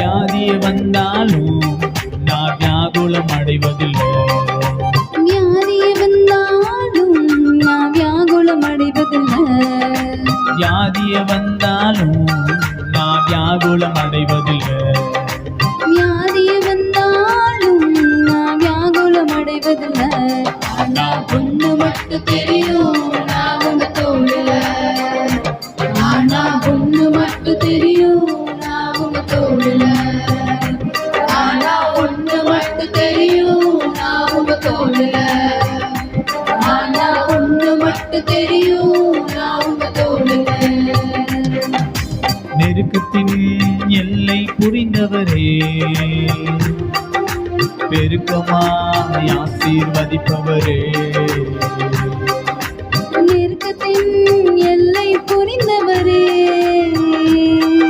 வியாதியே வந்தாலும் நான் வியாகுலம் அடைவதில்லை. வியாதியே வந்தாலும் நான் வியாகுலம் அடைவதில்லை. வியாதியே வந்தாலும் நான் வியாகுலம் அடைவதில்லை. வியாதியே வந்தாலும் நான் வியாகுலம் அடைவதில்லை. ஆனா ஒண்ணு மட்டும் தெரியும், நான் உங்க தோழல. ஆனா ஒண்ணு மட்டும் தெரியும், நான் உங்க தோழல. ஆனா ஒண்ணு மட்டும் தெரியும், நான் உங்க தோழல. ஆனா ஒண்ணு மட்டும் தெரியும், நான் உங்க தோழல. நெருக்கத்தின் எல்லை புரிந்தவரே, பெருக்கமாய் ஆசீர்வதிப்பவரே,